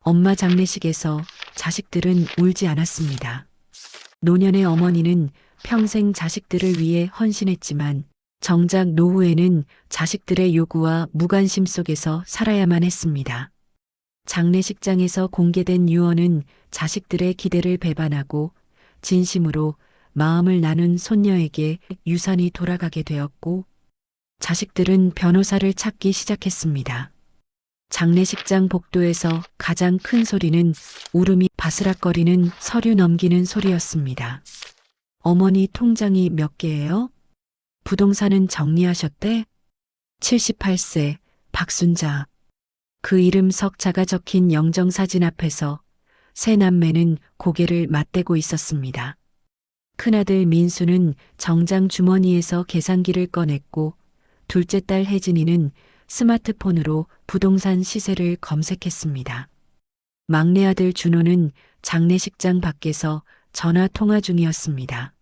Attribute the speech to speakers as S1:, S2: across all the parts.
S1: 엄마 장례식에서 자식들은 울지 않았습니다. 노년의 어머니는 평생 자식들을 위해 헌신했지만 정작 노후에는 자식들의 요구와 무관심 속에서 살아야만 했습니다. 장례식장에서 공개된 유언은 자식들의 기대를 배반하고 진심으로 마음을 나눈 손녀에게 유산이 돌아가게 되었고 자식들은 변호사를 찾기 시작했습니다. 장례식장 복도에서 가장 큰 소리는 울음이 바스락거리는 서류 넘기는 소리였습니다. 어머니 통장이 몇 개예요? 부동산은 정리하셨대? 78세 박순자. 그 이름 석자가 적힌 영정사진 앞에서 세 남매는 고개를 맞대고 있었습니다. 큰아들 민수는 정장 주머니에서 계산기를 꺼냈고 둘째 딸 혜진이는 스마트폰으로 부동산 시세를 검색했습니다. 막내 아들 준호는 장례식장 밖에서 전화 통화 중이었습니다.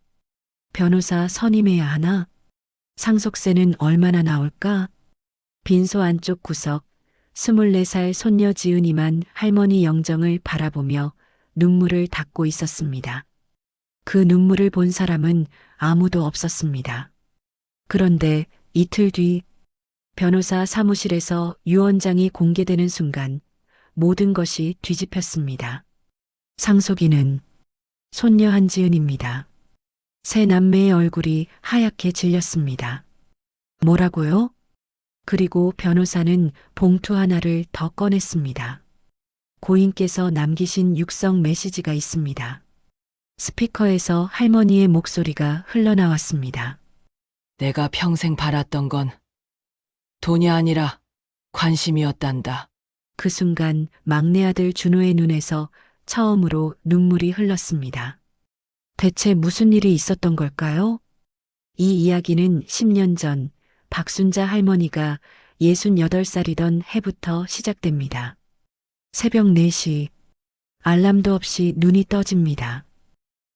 S1: 변호사 선임해야 하나? 상속세는 얼마나 나올까? 빈소 안쪽 구석 24살 손녀 지은이만 할머니 영정을 바라보며 눈물을 닦고 있었습니다. 그 눈물을 본 사람은 아무도 없었습니다. 그런데 이틀 뒤 변호사 사무실에서 유언장이 공개되는 순간 모든 것이 뒤집혔습니다. 상속인은 손녀 한지은입니다. 세 남매의 얼굴이 하얗게 질렸습니다. 뭐라고요? 그리고 변호사는 봉투 하나를 더 꺼냈습니다. 고인께서 남기신 육성 메시지가 있습니다. 스피커에서 할머니의 목소리가 흘러나왔습니다.
S2: 내가 평생 바랐던 건 돈이 아니라 관심이었단다.
S1: 그 순간 막내 아들 준호의 눈에서 처음으로 눈물이 흘렀습니다. 대체 무슨 일이 있었던 걸까요? 이 이야기는 10년 전 박순자 할머니가 68살이던 해부터 시작됩니다. 새벽 4시 알람도 없이 눈이 떠집니다.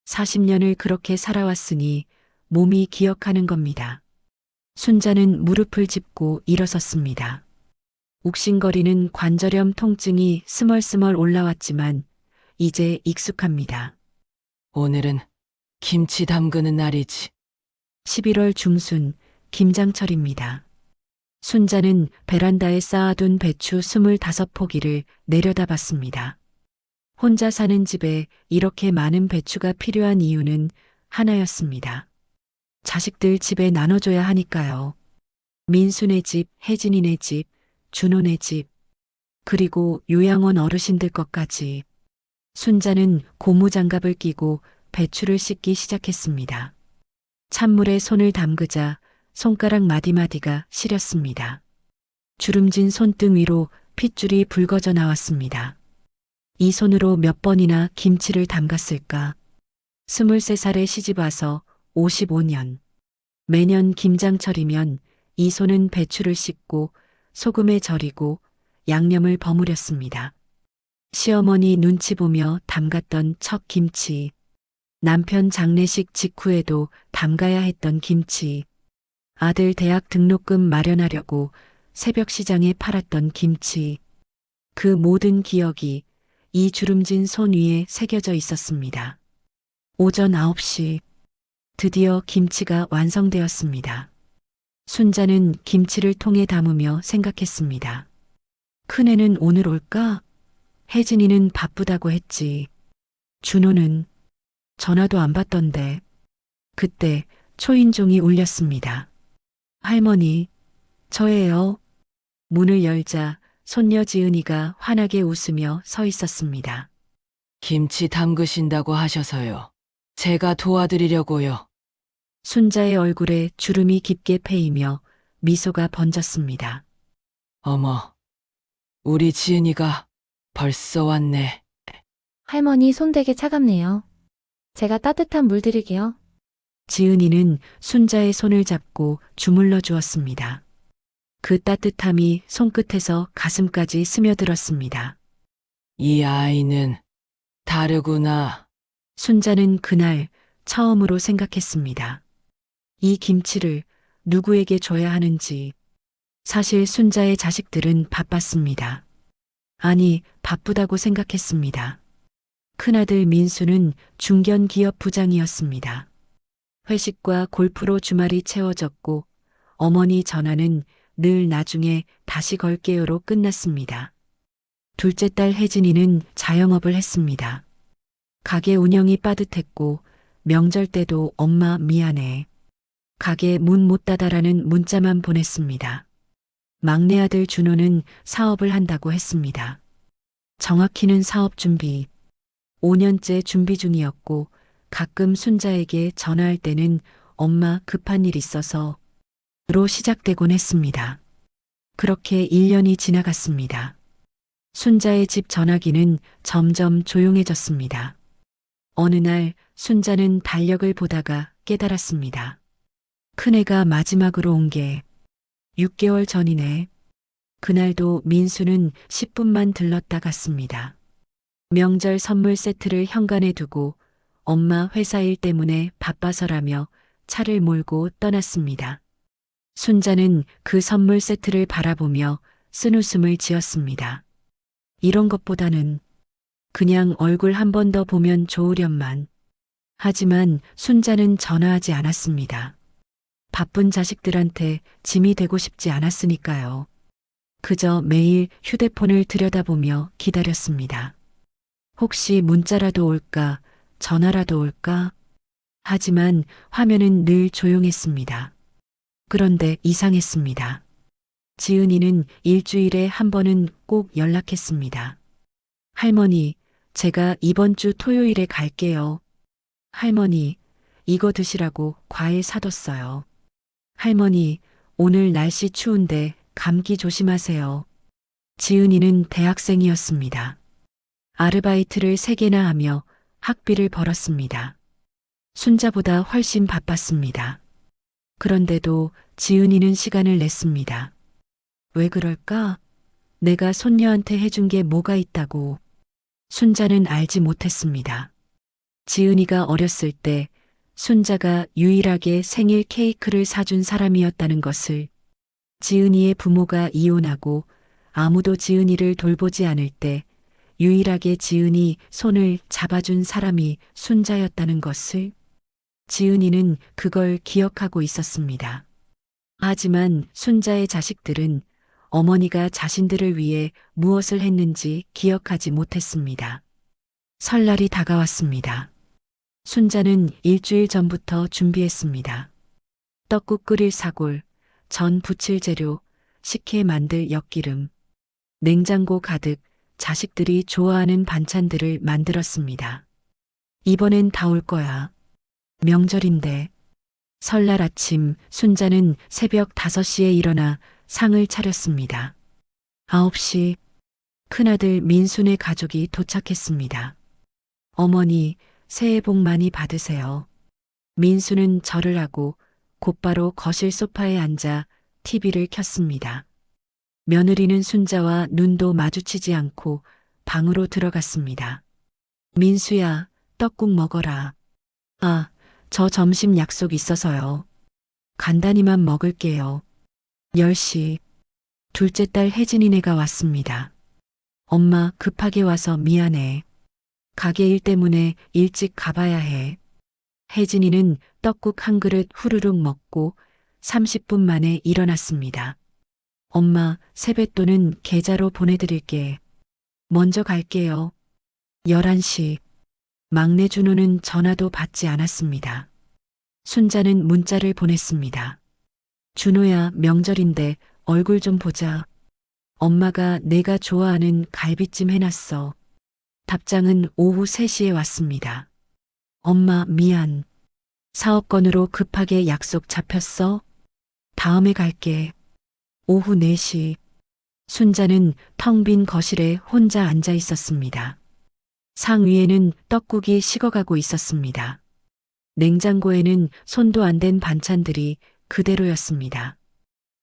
S1: 40년을 그렇게 살아왔으니 몸이 기억하는 겁니다. 순자는 무릎을 짚고 일어섰습니다. 욱신거리는 관절염 통증이 스멀스멀 올라왔지만 이제 익숙합니다.
S2: 오늘은 김치 담그는 날이지.
S1: 11월 중순 김장철입니다. 순자는 베란다에 쌓아둔 배추 25포기를 내려다봤습니다. 혼자 사는 집에 이렇게 많은 배추가 필요한 이유는 하나였습니다. 자식들 집에 나눠줘야 하니까요. 민수네 집, 혜진이네 집, 준호네 집, 그리고 요양원 어르신들 것까지. 순자는 고무장갑을 끼고 배추를 씻기 시작했습니다. 찬물에 손을 담그자 손가락 마디마디가 시렸습니다. 주름진 손등 위로 핏줄이 붉어져 나왔습니다. 이 손으로 몇 번이나 김치를 담갔을까? 23살에 시집와서 55년. 매년 김장철이면 이 손은 배추를 씻고 소금에 절이고 양념을 버무렸습니다. 시어머니 눈치 보며 담갔던 첫 김치. 남편 장례식 직후에도 담가야 했던 김치. 아들 대학 등록금 마련하려고 새벽 시장에 팔았던 김치. 그 모든 기억이 이 주름진 손 위에 새겨져 있었습니다. 오전 9시 드디어 김치가 완성되었습니다. 순자는 김치를 통에 담으며 생각했습니다. 큰애는 오늘 올까? 혜진이는 바쁘다고 했지. 준호는 전화도 안 받던데. 그때 초인종이 울렸습니다. 할머니, 저예요. 문을 열자 손녀 지은이가 환하게 웃으며 서 있었습니다.
S2: 김치 담그신다고 하셔서요. 제가 도와드리려고요.
S1: 순자의 얼굴에 주름이 깊게 패이며 미소가 번졌습니다.
S2: 어머, 우리 지은이가 벌써 왔네.
S3: 할머니 손 되게 차갑네요. 제가 따뜻한 물 드릴게요.
S1: 지은이는 순자의 손을 잡고 주물러 주었습니다. 그 따뜻함이 손끝에서 가슴까지 스며들었습니다.
S2: 이 아이는 다르구나.
S1: 순자는 그날 처음으로 생각했습니다. 이 김치를 누구에게 줘야 하는지. 사실 순자의 자식들은 바빴습니다. 아니, 바쁘다고 생각했습니다. 큰아들 민수는 중견 기업 부장이었습니다. 회식과 골프로 주말이 채워졌고 어머니 전화는 늘 나중에 다시 걸게요로 끝났습니다. 둘째 딸 혜진이는 자영업을 했습니다. 가게 운영이 빠듯했고 명절 때도 엄마 미안해. 가게 문 못 닫아라는 문자만 보냈습니다. 막내 아들 준호는 사업을 한다고 했습니다. 정확히는 사업 준비. 5년째 준비 중이었고 가끔 순자에게 전화할 때는 엄마 급한 일 있어서 로 시작되곤 했습니다. 그렇게 1년이 지나갔습니다. 순자의 집 전화기는 점점 조용해졌습니다. 어느 날 순자는 달력을 보다가 깨달았습니다. 큰애가 마지막으로 온 게 6개월 전이네. 그날도 민수는 10분만 들렀다 갔습니다. 명절 선물 세트를 현관에 두고 엄마 회사 일 때문에 바빠서라며 차를 몰고 떠났습니다. 순자는 그 선물 세트를 바라보며 쓴웃음을 지었습니다. 이런 것보다는 그냥 얼굴 한 번 더 보면 좋으련만. 하지만 순자는 전화하지 않았습니다. 바쁜 자식들한테 짐이 되고 싶지 않았으니까요. 그저 매일 휴대폰을 들여다보며 기다렸습니다. 혹시 문자라도 올까, 전화라도 올까? 하지만 화면은 늘 조용했습니다. 그런데 이상했습니다. 지은이는 일주일에 한 번은 꼭 연락했습니다. 할머니, 제가 이번 주 토요일에 갈게요. 할머니, 이거 드시라고 과일 사뒀어요. 할머니, 오늘 날씨 추운데 감기 조심하세요. 지은이는 대학생이었습니다. 아르바이트를 3개나 하며 학비를 벌었습니다. 순자보다 훨씬 바빴습니다. 그런데도 지은이는 시간을 냈습니다. 왜 그럴까? 내가 손녀한테 해준 게 뭐가 있다고. 순자는 알지 못했습니다. 지은이가 어렸을 때 순자가 유일하게 생일 케이크를 사준 사람이었다는 것을, 지은이의 부모가 이혼하고 아무도 지은이를 돌보지 않을 때 유일하게 지은이 손을 잡아준 사람이 순자였다는 것을, 지은이는 그걸 기억하고 있었습니다. 하지만 순자의 자식들은 어머니가 자신들을 위해 무엇을 했는지 기억하지 못했습니다. 설날이 다가왔습니다. 순자는 일주일 전부터 준비했습니다. 떡국 끓일 사골, 전 부칠 재료, 식혜 만들 엿기름, 냉장고 가득 자식들이 좋아하는 반찬들을 만들었습니다. 이번엔 다 올 거야. 명절인데. 설날 아침 순자는 새벽 5시에 일어나 상을 차렸습니다. 9시 큰아들 민순의 가족이 도착했습니다. 어머니, 새해 복 많이 받으세요. 민수는 절을 하고 곧바로 거실 소파에 앉아 TV를 켰습니다. 며느리는 순자와 눈도 마주치지 않고 방으로 들어갔습니다. 민수야, 떡국 먹어라. 아, 저 점심 약속 있어서요. 간단히만 먹을게요. 10시, 둘째 딸 혜진이네가 왔습니다. 엄마 급하게 와서 미안해. 가게 일 때문에 일찍 가봐야 해. 혜진이는 떡국 한 그릇 후루룩 먹고 30분 만에 일어났습니다. 엄마, 세뱃돈은 계좌로 보내드릴게. 먼저 갈게요. 11시. 막내 준호는 전화도 받지 않았습니다. 순자는 문자를 보냈습니다. 준호야, 명절인데 얼굴 좀 보자. 엄마가 내가 좋아하는 갈비찜 해놨어. 답장은 오후 3시에 왔습니다. 엄마, 미안. 사업 건으로 급하게 약속 잡혔어? 다음에 갈게. 오후 4시. 순자는 텅 빈 거실에 혼자 앉아 있었습니다. 상 위에는 떡국이 식어가고 있었습니다. 냉장고에는 손도 안 댄 반찬들이 그대로였습니다.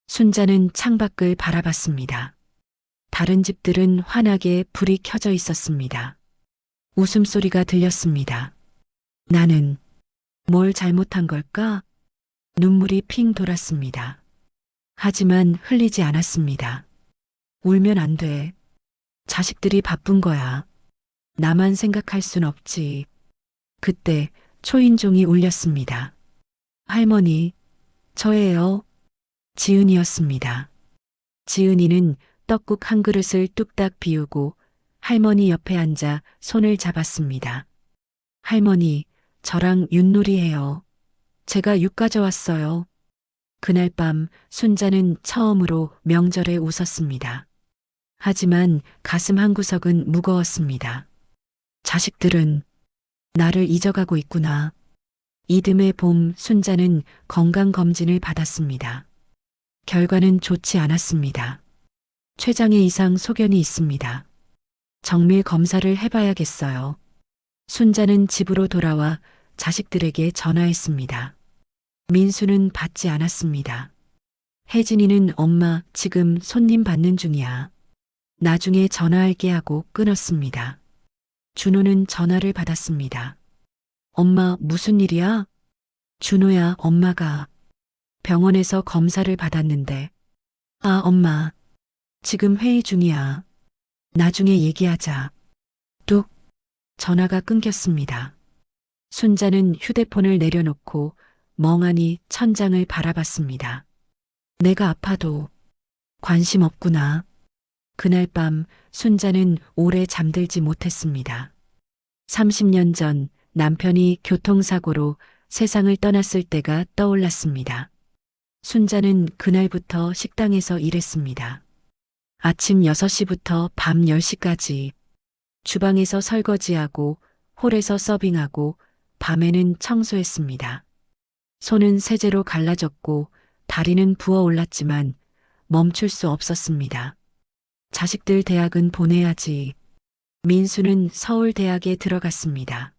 S1: 순자는 창밖을 바라봤습니다. 다른 집들은 환하게 불이 켜져 있었습니다. 웃음소리가 들렸습니다. 나는 뭘 잘못한 걸까? 눈물이 핑 돌았습니다. 하지만 흘리지 않았습니다. 울면 안 돼. 자식들이 바쁜 거야. 나만 생각할 순 없지. 그때 초인종이 울렸습니다. 할머니, 저예요. 지은이었습니다. 지은이는 떡국 한 그릇을 뚝딱 비우고 할머니 옆에 앉아 손을 잡았습니다. 할머니, 저랑 윷놀이해요. 제가 육 가져왔어요. 그날 밤 순자는 처음으로 명절에 웃었습니다. 하지만 가슴 한구석은 무거웠습니다. 자식들은 나를 잊어가고 있구나. 이듬해 봄 순자는 건강검진을 받았습니다. 결과는 좋지 않았습니다. 췌장에 이상 소견이 있습니다. 정밀 검사를 해봐야겠어요. 순자는 집으로 돌아와 자식들에게 전화했습니다. 민수는 받지 않았습니다. 혜진이는 엄마 지금 손님 받는 중이야. 나중에 전화할게 하고 끊었습니다. 준호는 전화를 받았습니다. 엄마 무슨 일이야? 준호야, 엄마가 병원에서 검사를 받았는데. 아, 엄마. 지금 회의 중이야. 나중에 얘기하자. 뚝. 전화가 끊겼습니다. 순자는 휴대폰을 내려놓고 멍하니 천장을 바라봤습니다. 내가 아파도 관심 없구나. 그날 밤 순자는 오래 잠들지 못했습니다. 30년 전 남편이 교통사고로 세상을 떠났을 때가 떠올랐습니다. 순자는 그날부터 식당에서 일했습니다. 아침 6시부터 밤 10시까지 주방에서 설거지하고 홀에서 서빙하고 밤에는 청소했습니다. 손은 세제로 갈라졌고 다리는 부어올랐지만 멈출 수 없었습니다. 자식들 대학은 보내야지. 민수는 서울대학에 들어갔습니다.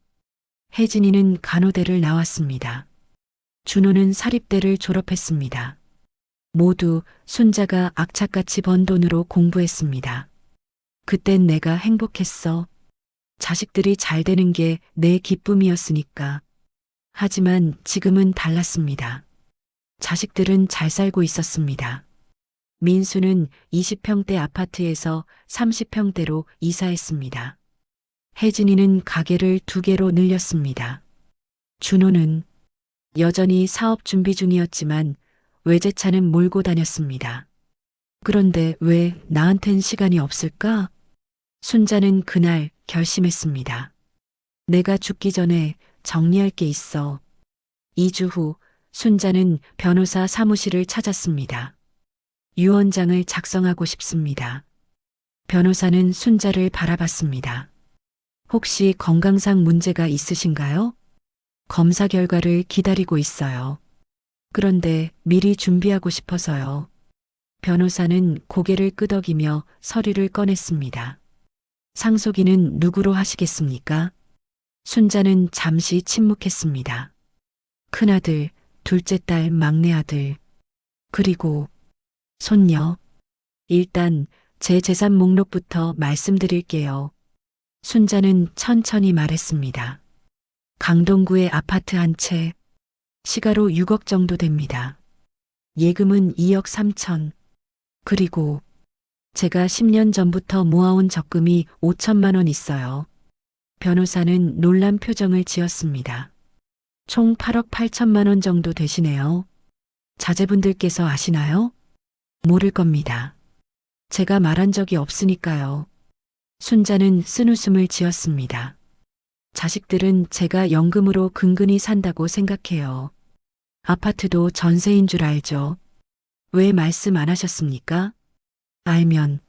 S1: 혜진이는 간호대를 나왔습니다. 준호는 사립대를 졸업했습니다. 모두 순자가 악착같이 번 돈으로 공부했습니다. 그땐 내가 행복했어. 자식들이 잘 되는 게 내 기쁨이었으니까. 하지만 지금은 달랐습니다. 자식들은 잘 살고 있었습니다. 민수는 20평대 아파트에서 30평대로 이사했습니다. 혜진이는 가게를 2개로 늘렸습니다. 준호는 여전히 사업 준비 중이었지만 외제차는 몰고 다녔습니다. 그런데 왜 나한텐 시간이 없을까? 순자는 그날 결심했습니다. 내가 죽기 전에 정리할 게 있어. 2주 후 순자는 변호사 사무실을 찾았습니다. 유언장을 작성하고 싶습니다. 변호사는 순자를 바라봤습니다. 혹시 건강상 문제가 있으신가요? 검사 결과를 기다리고 있어요. 그런데 미리 준비하고 싶어서요. 변호사는 고개를 끄덕이며 서류를 꺼냈습니다. 상속인은 누구로 하시겠습니까? 순자는 잠시 침묵했습니다. 큰아들, 둘째 딸, 막내 아들, 그리고 손녀. 일단 제 재산 목록부터 말씀드릴게요. 순자는 천천히 말했습니다. 강동구의 아파트 한 채, 시가로 6억 정도 됩니다. 예금은 2억 3천. 그리고 제가 10년 전부터 모아온 적금이 5천만 원 있어요. 변호사는 놀란 표정을 지었습니다. 총 8억 8천만 원 정도 되시네요. 자제분들께서 아시나요? 모를 겁니다. 제가 말한 적이 없으니까요. 순자는 쓴웃음을 지었습니다. 자식들은 제가 연금으로 근근히 산다고 생각해요. 아파트도 전세인 줄 알죠. 왜 말씀 안 하셨습니까? 알면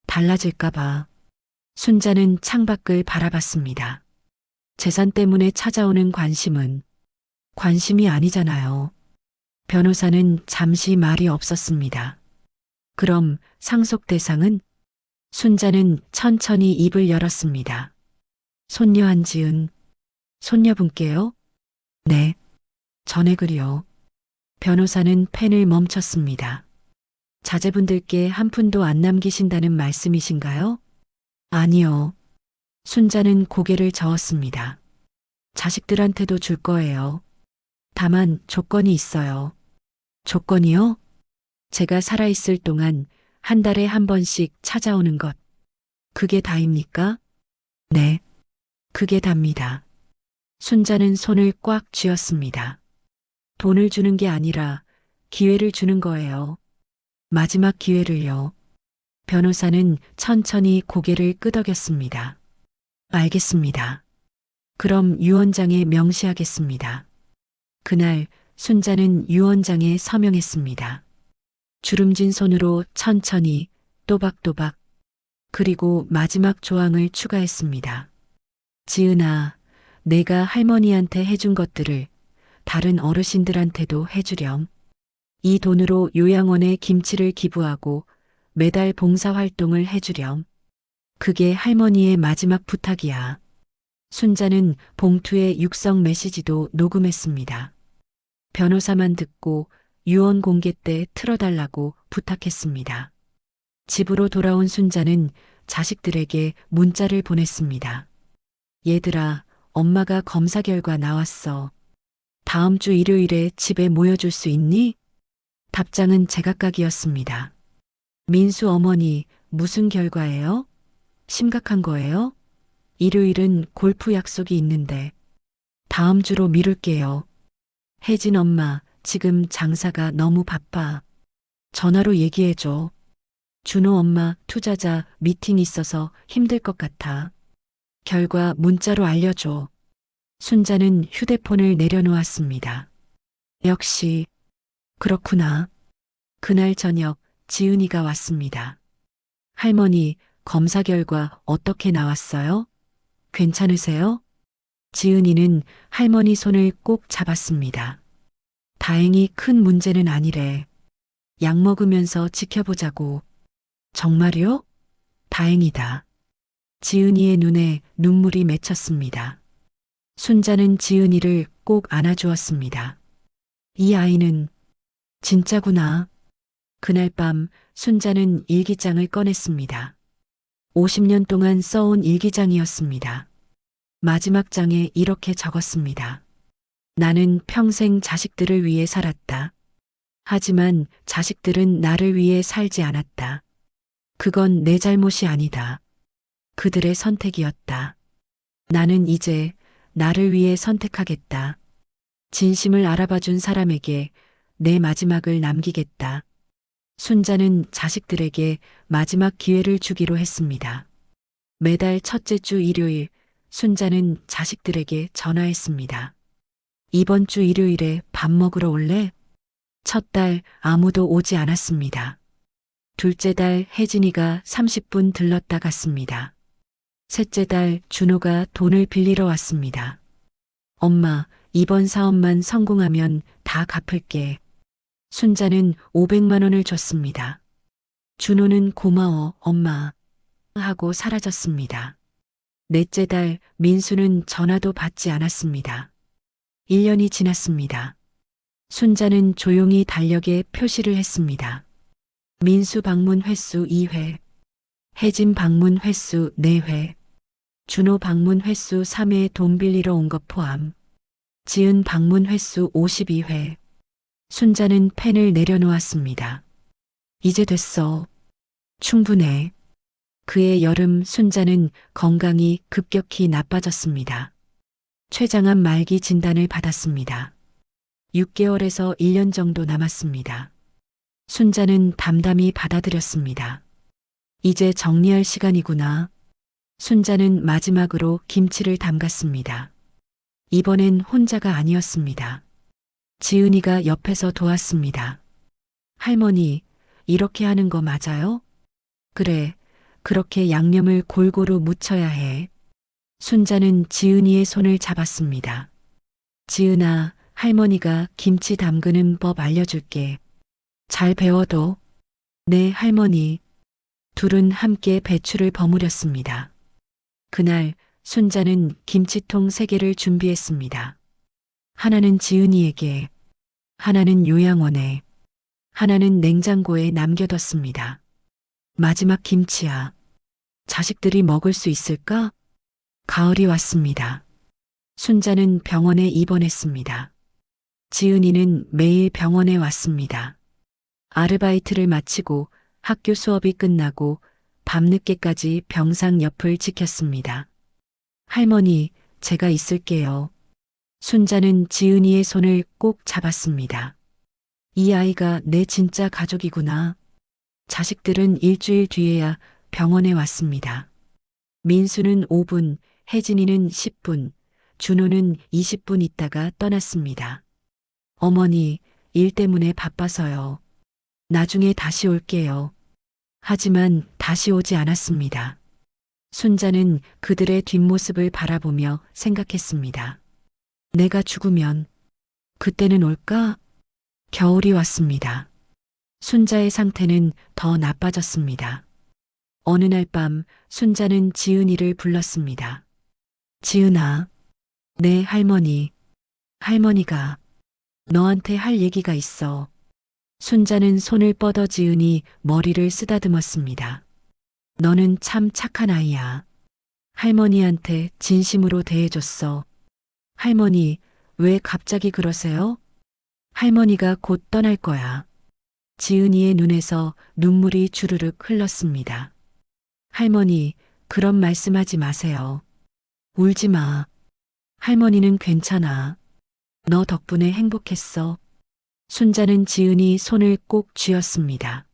S1: 달라질까봐. 순자는 창밖을 바라봤습니다. 재산 때문에 찾아오는 관심은 관심이 아니잖아요. 변호사는 잠시 말이 없었습니다. 그럼 상속 대상은? 순자는 천천히 입을 열었습니다. 손녀 한지은, 손녀분께요? 네, 전액을요. 변호사는 펜을 멈췄습니다. 자제분들께 한 푼도 안 남기신다는 말씀이신가요? 아니요. 순자는 고개를 저었습니다. 자식들한테도 줄 거예요. 다만 조건이 있어요. 조건이요? 제가 살아있을 동안 한 달에 한 번씩 찾아오는 것. 그게 다입니까? 네, 그게 답니다. 순자는 손을 꽉 쥐었습니다. 돈을 주는 게 아니라 기회를 주는 거예요. 마지막 기회를요. 변호사는 천천히 고개를 끄덕였습니다. 알겠습니다. 그럼 유언장에 명시하겠습니다. 그날 순자는 유언장에 서명했습니다. 주름진 손으로 천천히 또박또박 그리고 마지막 조항을 추가했습니다. 지은아, 내가 할머니한테 해준 것들을 다른 어르신들한테도 해주렴. 이 돈으로 요양원에 김치를 기부하고 매달 봉사활동을 해주렴. 그게 할머니의 마지막 부탁이야. 순자는 봉투에 육성 메시지도 녹음했습니다. 변호사만 듣고 유언 공개 때 틀어달라고 부탁했습니다. 집으로 돌아온 순자는 자식들에게 문자를 보냈습니다. 얘들아, 엄마가 검사 결과 나왔어. 다음 주 일요일에 집에 모여줄 수 있니? 답장은 제각각이었습니다. 민수 어머니, 무슨 결과예요? 심각한 거예요? 일요일은 골프 약속이 있는데 다음 주로 미룰게요. 혜진 엄마, 지금 장사가 너무 바빠. 전화로 얘기해줘. 준호 엄마, 투자자 미팅 있어서 힘들 것 같아. 결과 문자로 알려줘. 순자는 휴대폰을 내려놓았습니다. 역시, 그렇구나. 그날 저녁 지은이가 왔습니다. 할머니, 검사 결과 어떻게 나왔어요? 괜찮으세요? 지은이는 할머니 손을 꼭 잡았습니다. 다행히 큰 문제는 아니래. 약 먹으면서 지켜보자고. 정말요? 다행이다. 지은이의 눈에 눈물이 맺혔습니다. 순자는 지은이를 꼭 안아주었습니다. 이 아이는 진짜구나. 그날 밤 순자는 일기장을 꺼냈습니다. 50년 동안 써온 일기장이었습니다. 마지막 장에 이렇게 적었습니다. 나는 평생 자식들을 위해 살았다. 하지만 자식들은 나를 위해 살지 않았다. 그건 내 잘못이 아니다. 그들의 선택이었다. 나는 이제 나를 위해 선택하겠다. 진심을 알아봐준 사람에게 내 마지막을 남기겠다. 순자는 자식들에게 마지막 기회를 주기로 했습니다. 매달 첫째 주 일요일, 순자는 자식들에게 전화했습니다. 이번 주 일요일에 밥 먹으러 올래? 첫 달 아무도 오지 않았습니다. 둘째 달 혜진이가 30분 들렀다 갔습니다. 셋째 달 준호가 돈을 빌리러 왔습니다. 엄마, 이번 사업만 성공하면 다 갚을게. 순자는 500만 원을 줬습니다. 준호는 고마워, 엄마. 하고 사라졌습니다. 넷째 달 민수는 전화도 받지 않았습니다. 1년이 지났습니다. 순자는 조용히 달력에 표시를 했습니다. 민수 방문 횟수 2회, 혜진 방문 횟수 4회, 준호 방문 횟수 3회 돈 빌리러 온 것 포함, 지은 방문 횟수 52회. 순자는 펜을 내려놓았습니다. 이제 됐어. 충분해. 그해 여름 순자는 건강이 급격히 나빠졌습니다. 췌장암 말기 진단을 받았습니다. 6개월에서 1년 정도 남았습니다. 순자는 담담히 받아들였습니다. 이제 정리할 시간이구나. 순자는 마지막으로 김치를 담갔습니다. 이번엔 혼자가 아니었습니다. 지은이가 옆에서 도왔습니다. 할머니, 이렇게 하는 거 맞아요? 그래, 그렇게 양념을 골고루 묻혀야 해. 순자는 지은이의 손을 잡았습니다. 지은아, 할머니가 김치 담그는 법 알려줄게. 잘 배워둬. 네, 할머니. 둘은 함께 배추를 버무렸습니다. 그날 순자는 김치통 3개를 준비했습니다. 하나는 지은이에게, 하나는 요양원에, 하나는 냉장고에 남겨뒀습니다. 마지막 김치야. 자식들이 먹을 수 있을까? 가을이 왔습니다. 순자는 병원에 입원했습니다. 지은이는 매일 병원에 왔습니다. 아르바이트를 마치고 학교 수업이 끝나고 밤늦게까지 병상 옆을 지켰습니다. 할머니, 제가 있을게요. 순자는 지은이의 손을 꼭 잡았습니다. 이 아이가 내 진짜 가족이구나. 자식들은 일주일 뒤에야 병원에 왔습니다. 민수는 5분, 혜진이는 10분, 준호는 20분 있다가 떠났습니다. 어머니, 일 때문에 바빠서요. 나중에 다시 올게요. 하지만 다시 오지 않았습니다. 순자는 그들의 뒷모습을 바라보며 생각했습니다. 내가 죽으면 그때는 올까? 겨울이 왔습니다. 순자의 상태는 더 나빠졌습니다. 어느 날 밤 순자는 지은이를 불렀습니다. 지은아, 내 할머니가 너한테 할 얘기가 있어. 순자는 손을 뻗어 지은이 머리를 쓰다듬었습니다. 너는 참 착한 아이야. 할머니한테 진심으로 대해줬어. 할머니, 왜 갑자기 그러세요? 할머니가 곧 떠날 거야. 지은이의 눈에서 눈물이 주르륵 흘렀습니다. 할머니, 그런 말씀하지 마세요. 울지 마. 할머니는 괜찮아. 너 덕분에 행복했어. 순자는 지은이 손을 꼭 쥐었습니다.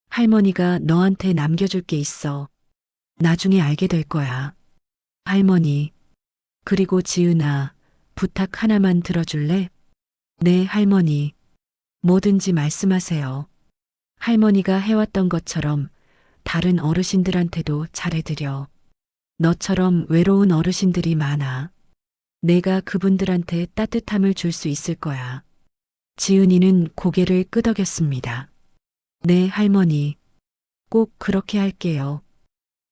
S1: 할머니가 너한테 남겨줄 게 있어. 나중에 알게 될 거야. 할머니. 그리고 지은아, 부탁 하나만 들어줄래? 네, 할머니. 뭐든지 말씀하세요. 할머니가 해왔던 것처럼 다른 어르신들한테도 잘해드려. 너처럼 외로운 어르신들이 많아. 내가 그분들한테 따뜻함을 줄 수 있을 거야. 지은이는 고개를 끄덕였습니다. 네, 할머니. 꼭 그렇게 할게요.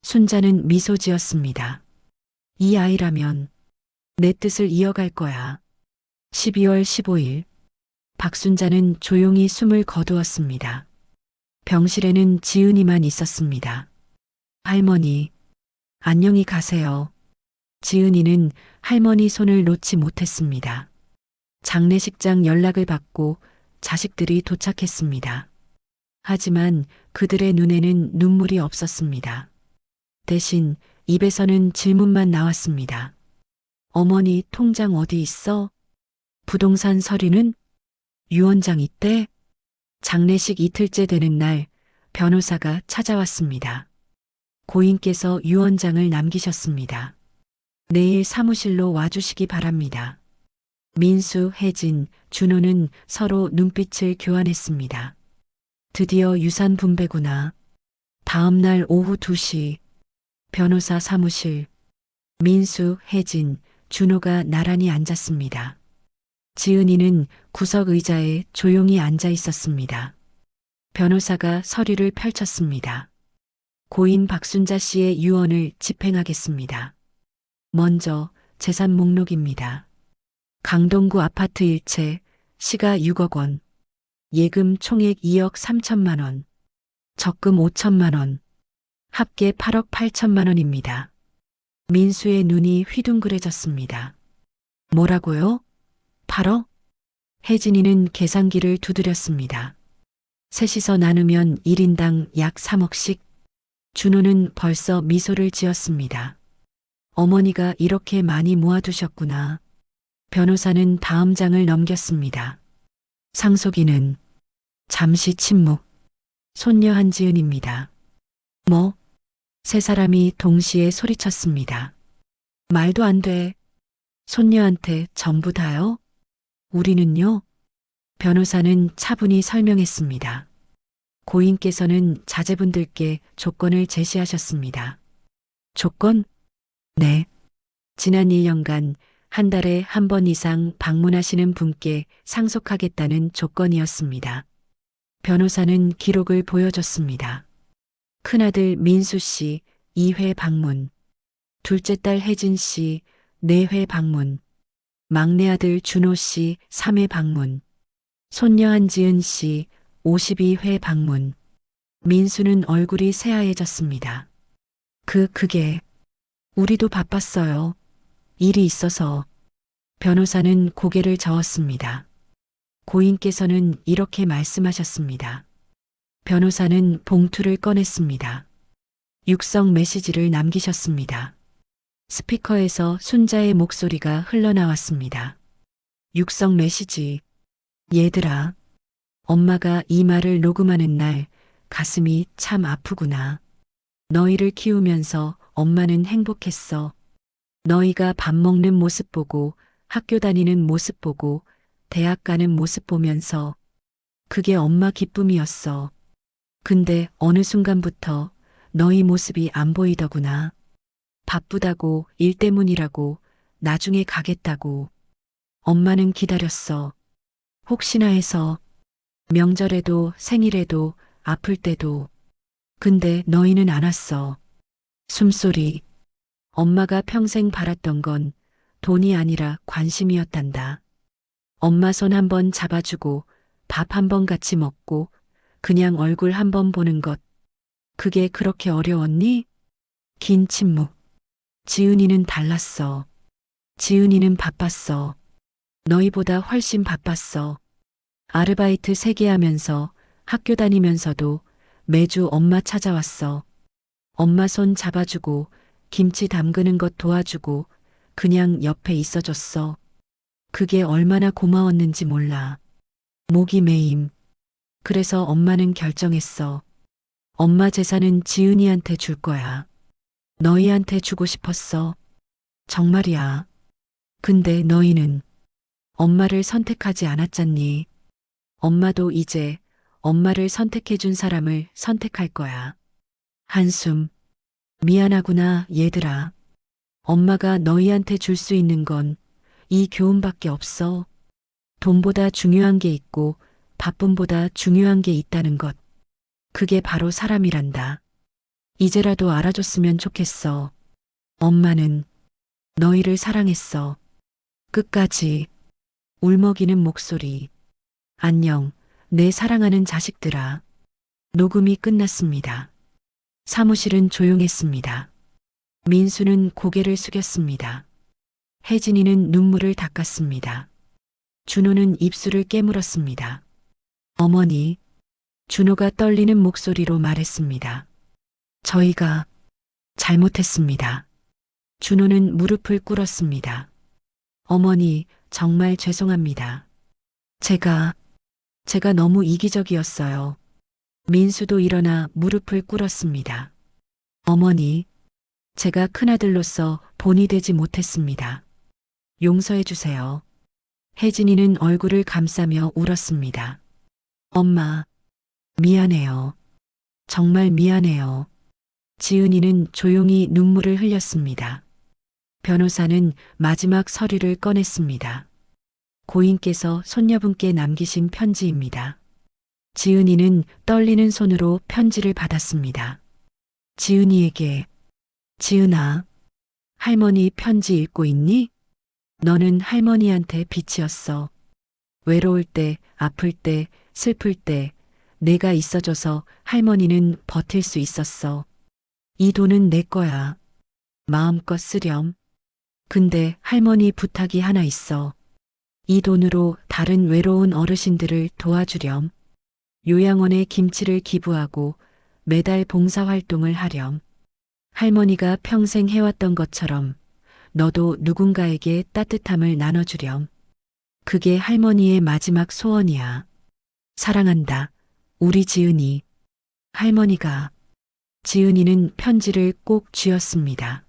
S1: 순자는 미소 지었습니다. 이 아이라면 내 뜻을 이어갈 거야. 12월 15일. 박순자는 조용히 숨을 거두었습니다. 병실에는 지은이만 있었습니다. 할머니, 안녕히 가세요. 지은이는 할머니 손을 놓지 못했습니다. 장례식장 연락을 받고 자식들이 도착했습니다. 하지만 그들의 눈에는 눈물이 없었습니다. 대신 입에서는 질문만 나왔습니다. 어머니 통장 어디 있어? 부동산 서류는? 유언장 있대? 장례식 이틀째 되는 날 변호사가 찾아왔습니다. 고인께서 유언장을 남기셨습니다. 내일 사무실로 와주시기 바랍니다. 민수, 혜진, 준호는 서로 눈빛을 교환했습니다. 드디어 유산 분배구나. 다음 날 오후 2시 변호사 사무실. 민수, 혜진, 준호가 나란히 앉았습니다. 지은이는 구석 의자에 조용히 앉아 있었습니다. 변호사가 서류를 펼쳤습니다. 고인 박순자 씨의 유언을 집행하겠습니다. 먼저 재산 목록입니다. 강동구 아파트 일채, 시가 6억 원, 예금 총액 2억 3천만 원, 적금 5천만 원, 합계 8억 8천만 원입니다. 민수의 눈이 휘둥그레졌습니다. 뭐라고요? 8억? 혜진이는 계산기를 두드렸습니다. 셋이서 나누면 1인당 약 3억씩. 준호는 벌써 미소를 지었습니다. 어머니가 이렇게 많이 모아두셨구나. 변호사는 다음 장을 넘겼습니다. 상속인은 잠시 침묵. 손녀 한지은입니다. 뭐? 세 사람이 동시에 소리쳤습니다. 말도 안 돼. 손녀한테 전부 다요? 우리는요? 변호사는 차분히 설명했습니다. 고인께서는 자제분들께 조건을 제시하셨습니다. 조건? 네. 지난 1년간 한 달에 한 번 이상 방문하시는 분께 상속하겠다는 조건이었습니다. 변호사는 기록을 보여줬습니다. 큰아들 민수 씨 2회 방문, 둘째 딸 혜진 씨 4회 방문, 막내 아들 준호 씨 3회 방문, 손녀 한지은 씨 52회 방문. 민수는 얼굴이 새하얘졌습니다. 그게 우리도 바빴어요. 일이 있어서. 변호사는 고개를 저었습니다. 고인께서는 이렇게 말씀하셨습니다. 변호사는 봉투를 꺼냈습니다. 육성 메시지를 남기셨습니다. 스피커에서 순자의 목소리가 흘러나왔습니다. 육성 메시지. 얘들아, 엄마가 이 말을 녹음하는 날 가슴이 참 아프구나. 너희를 키우면서 엄마는 행복했어. 너희가 밥 먹는 모습 보고 학교 다니는 모습 보고 대학 가는 모습 보면서 그게 엄마 기쁨이었어. 근데 어느 순간부터 너희 모습이 안 보이더구나. 바쁘다고 일 때문이라고 나중에 가겠다고. 엄마는 기다렸어. 혹시나 해서 명절에도 생일에도 아플 때도. 근데 너희는 안 왔어. 숨소리. 엄마가 평생 바랐던 건 돈이 아니라 관심이었단다. 엄마 손 한 번 잡아주고 밥 한 번 같이 먹고 그냥 얼굴 한 번 보는 것. 그게 그렇게 어려웠니? 긴 침묵. 지은이는 달랐어. 지은이는 바빴어. 너희보다 훨씬 바빴어. 아르바이트 3개 하면서 학교 다니면서도 매주 엄마 찾아왔어. 엄마 손 잡아주고 김치 담그는 것 도와주고 그냥 옆에 있어줬어. 그게 얼마나 고마웠는지 몰라. 목이 메임. 그래서 엄마는 결정했어. 엄마 재산은 지은이한테 줄 거야. 너희한테 주고 싶었어. 정말이야. 근데 너희는 엄마를 선택하지 않았잖니. 엄마도 이제 엄마를 선택해준 사람을 선택할 거야. 한숨. 미안하구나, 얘들아. 엄마가 너희한테 줄 수 있는 건 이 교훈밖에 없어. 돈보다 중요한 게 있고 바쁨보다 중요한 게 있다는 것. 그게 바로 사람이란다. 이제라도 알아줬으면 좋겠어. 엄마는 너희를 사랑했어. 끝까지. 울먹이는 목소리. 안녕, 내 사랑하는 자식들아. 녹음이 끝났습니다. 사무실은 조용했습니다. 민수는 고개를 숙였습니다. 혜진이는 눈물을 닦았습니다. 준호는 입술을 깨물었습니다. 어머니, 준호가 떨리는 목소리로 말했습니다. 저희가 잘못했습니다. 준호는 무릎을 꿇었습니다. 어머니, 정말 죄송합니다. 제가 너무 이기적이었어요. 민수도 일어나 무릎을 꿇었습니다. 어머니, 제가 큰아들로서 본이 되지 못했습니다. 용서해 주세요. 혜진이는 얼굴을 감싸며 울었습니다. 엄마, 미안해요. 정말 미안해요. 지은이는 조용히 눈물을 흘렸습니다. 변호사는 마지막 서류를 꺼냈습니다. 고인께서 손녀분께 남기신 편지입니다. 지은이는 떨리는 손으로 편지를 받았습니다. 지은이에게, 지은아, 할머니 편지 읽고 있니? 너는 할머니한테 빛이었어. 외로울 때, 아플 때, 슬플 때, 내가 있어줘서 할머니는 버틸 수 있었어. 이 돈은 내 거야. 마음껏 쓰렴. 근데 할머니 부탁이 하나 있어. 이 돈으로 다른 외로운 어르신들을 도와주렴. 요양원에 김치를 기부하고 매달 봉사활동을 하렴. 할머니가 평생 해왔던 것처럼 너도 누군가에게 따뜻함을 나눠주렴. 그게 할머니의 마지막 소원이야. 사랑한다. 우리 지은이. 할머니가. 지은이는 편지를 꼭 쥐었습니다.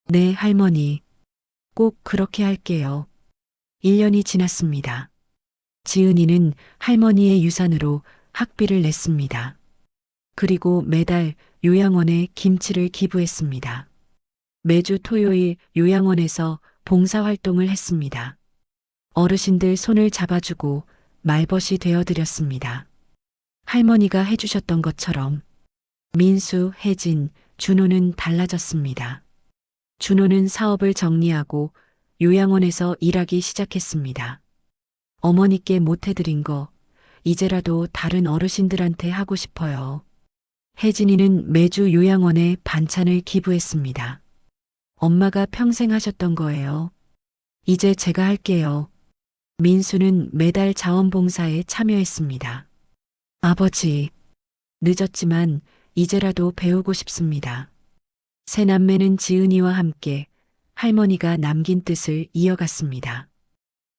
S1: 네, 할머니. 꼭 그렇게 할게요. 1년이 지났습니다. 지은이는 할머니의 유산으로 학비를 냈습니다. 그리고 매달 요양원에 김치를 기부했습니다. 매주 토요일 요양원에서 봉사활동을 했습니다. 어르신들 손을 잡아주고 말벗이 되어드렸습니다. 할머니가 해주셨던 것처럼 민수, 혜진, 준호는 달라졌습니다. 준호는 사업을 정리하고 요양원에서 일하기 시작했습니다. 어머니께 못해드린 거 이제라도 다른 어르신들한테 하고 싶어요. 혜진이는 매주 요양원에 반찬을 기부했습니다. 엄마가 평생 하셨던 거예요. 이제 제가 할게요. 민수는 매달 자원봉사에 참여했습니다. 아버지, 늦었지만 이제라도 배우고 싶습니다. 새 남매는 지은이와 함께 할머니가 남긴 뜻을 이어갔습니다.